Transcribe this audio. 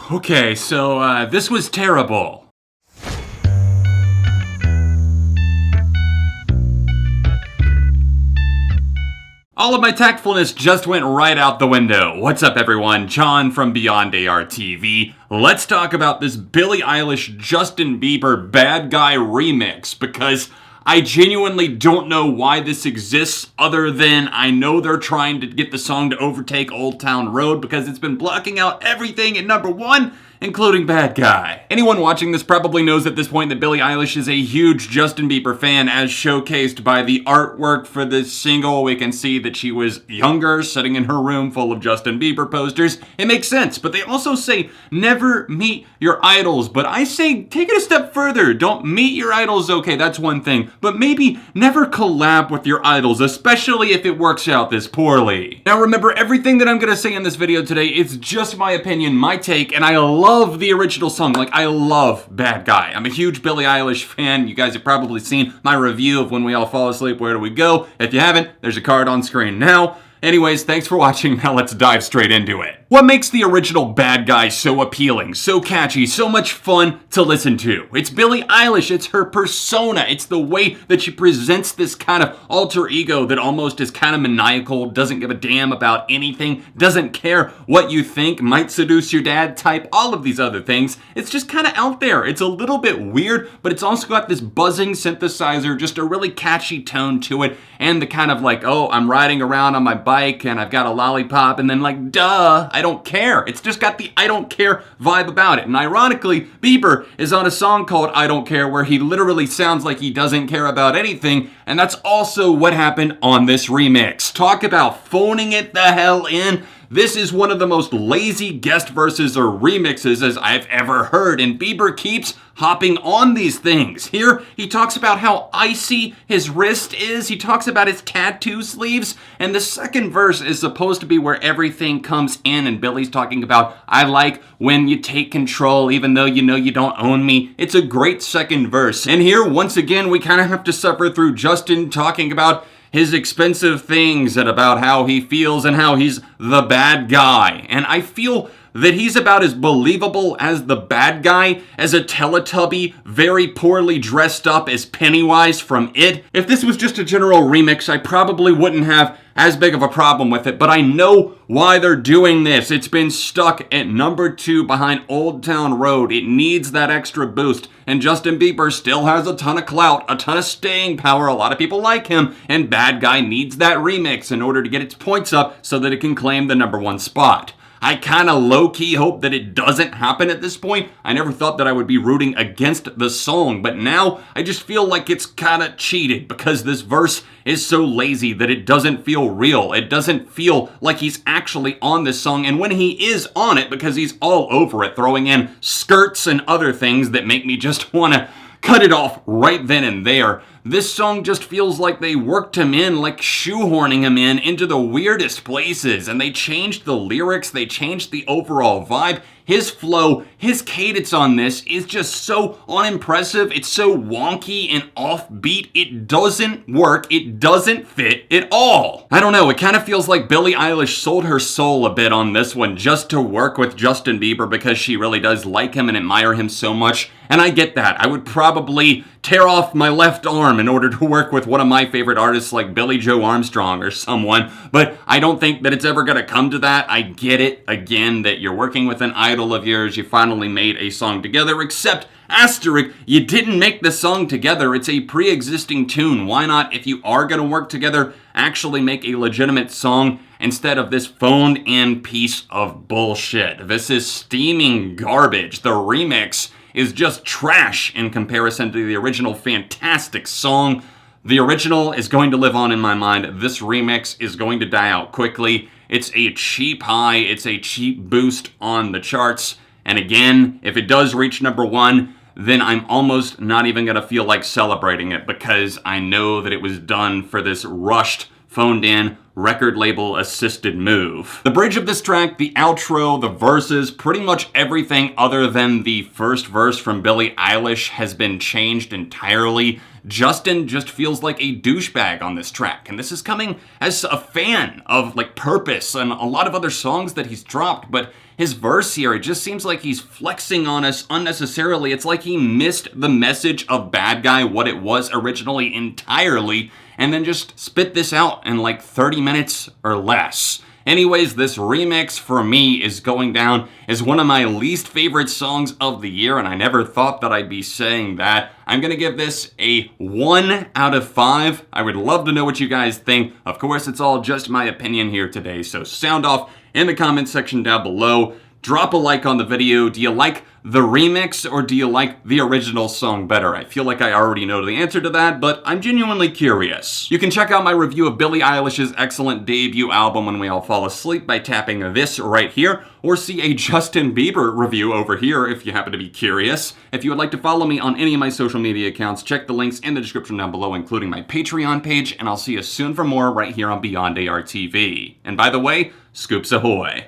Okay, so this was terrible. All of my tactfulness just went right out the window. What's up, everyone? John from Beyond ARTV. Let's talk about this Billie Eilish Justin Bieber Bad Guy remix, because I genuinely don't know why this exists, other than I know they're trying to get the song to overtake Old Town Road because it's been blocking out everything at number one, including Bad Guy. Anyone watching this probably knows at this point that Billie Eilish is a huge Justin Bieber fan, as showcased by the artwork for this single. We can see that she was younger, sitting in her room full of Justin Bieber posters. It makes sense, but they also say never meet your idols, but I say take it a step further. Don't meet your idols, okay, that's one thing, but maybe never collab with your idols, especially if it works out this poorly. Now remember, everything that I'm gonna say in this video today, it's just my opinion, my take, and I love the original song. Like, I love Bad Guy. I'm a huge Billie Eilish fan. You guys have probably seen my review of When We All Fall Asleep, Where Do We Go? If you haven't, there's a card on screen now. Anyways, thanks for watching. Now let's dive straight into it. What makes the original Bad Guy so appealing, so catchy, so much fun to listen to? It's Billie Eilish. It's her persona. It's the way that she presents this kind of alter ego that almost is kind of maniacal, doesn't give a damn about anything, doesn't care what you think, might seduce your dad type, all of these other things. It's just kind of out there. It's a little bit weird, but it's also got this buzzing synthesizer, just a really catchy tone to it, and the kind of like, oh, I'm riding around on my bike and I've got a lollipop, and then like, duh, I don't care. It's just got the I don't care vibe about it. And ironically, Bieber is on a song called I Don't Care, where he literally sounds like he doesn't care about anything, and that's also what happened on this remix. Talk about phoning it the hell in. This is one of the most lazy guest verses or remixes as I've ever heard, and Bieber keeps hopping on these things. Here, he talks about how icy his wrist is, he talks about his tattoo sleeves, and the second verse is supposed to be where everything comes in, and Billie's talking about, I like when you take control even though you know you don't own me. It's a great second verse. And here, once again, we kind of have to suffer through Justin talking about his expensive things and about how he feels and how he's the bad guy. And I feel that he's about as believable as the bad guy as a Teletubby very poorly dressed up as Pennywise from It. If this was just a general remix, I probably wouldn't have as big of a problem with it, but I know why they're doing this. It's been stuck at number 2 behind Old Town Road. It needs that extra boost, and Justin Bieber still has a ton of clout, a ton of staying power. A lot of people like him, and Bad Guy needs that remix in order to get its points up so that it can claim the number 1 spot. I kind of low-key hope that it doesn't happen at this point. I never thought that I would be rooting against the song, but now I just feel like it's kind of cheated because this verse is so lazy that it doesn't feel real. It doesn't feel like he's actually on this song, and when he is on it, because he's all over it, throwing in skirts and other things that make me just want to cut it off right then and there. This song just feels like they worked him in, like shoehorning him in into the weirdest places, and they changed the lyrics, they changed the overall vibe. His flow, his cadence on this is just so unimpressive. It's so wonky and offbeat. It doesn't work. It doesn't fit at all. I don't know. It kind of feels like Billie Eilish sold her soul a bit on this one just to work with Justin Bieber because she really does like him and admire him so much. And I get that. I would probably tear off my left arm in order to work with one of my favorite artists like Billie Joe Armstrong or someone, but I don't think that it's ever going to come to that. I get it, again, that you're working with an idol of yours, you finally made a song together, except, asterisk, you didn't make the song together. It's a pre-existing tune. Why not, if you are going to work together, actually make a legitimate song instead of this phoned-in piece of bullshit? This is steaming garbage. The remix is just trash in comparison to the original fantastic song. The original is going to live on in my mind. This remix is going to die out quickly. It's a cheap high. It's a cheap boost on the charts. And again, if it does reach number 1, then I'm almost not even going to feel like celebrating it because I know that it was done for this rushed, phoned-in, record label assisted move. The bridge of this track, the outro, the verses, pretty much everything other than the first verse from Billie Eilish has been changed entirely. Justin just feels like a douchebag on this track, and this is coming as a fan of like Purpose and a lot of other songs that he's dropped, but his verse here, it just seems like he's flexing on us unnecessarily. It's like he missed the message of Bad Guy, what it was originally entirely, and then just spit this out in like 30 minutes or less. Anyways, this remix for me is going down as one of my least favorite songs of the year, and I never thought that I'd be saying that. I'm gonna give this a 1 out of 5. I would love to know what you guys think. Of course, it's all just my opinion here today, so sound off in the comment section down below. Drop a like on the video. Do you like the remix or do you like the original song better? I feel like I already know the answer to that, but I'm genuinely curious. You can check out my review of Billie Eilish's excellent debut album, When We All Fall Asleep, by tapping this right here, or see a Justin Bieber review over here if you happen to be curious. If you would like to follow me on any of my social media accounts, check the links in the description down below, including my Patreon page, and I'll see you soon for more right here on Beyond ARTV. And by the way, Scoops ahoy!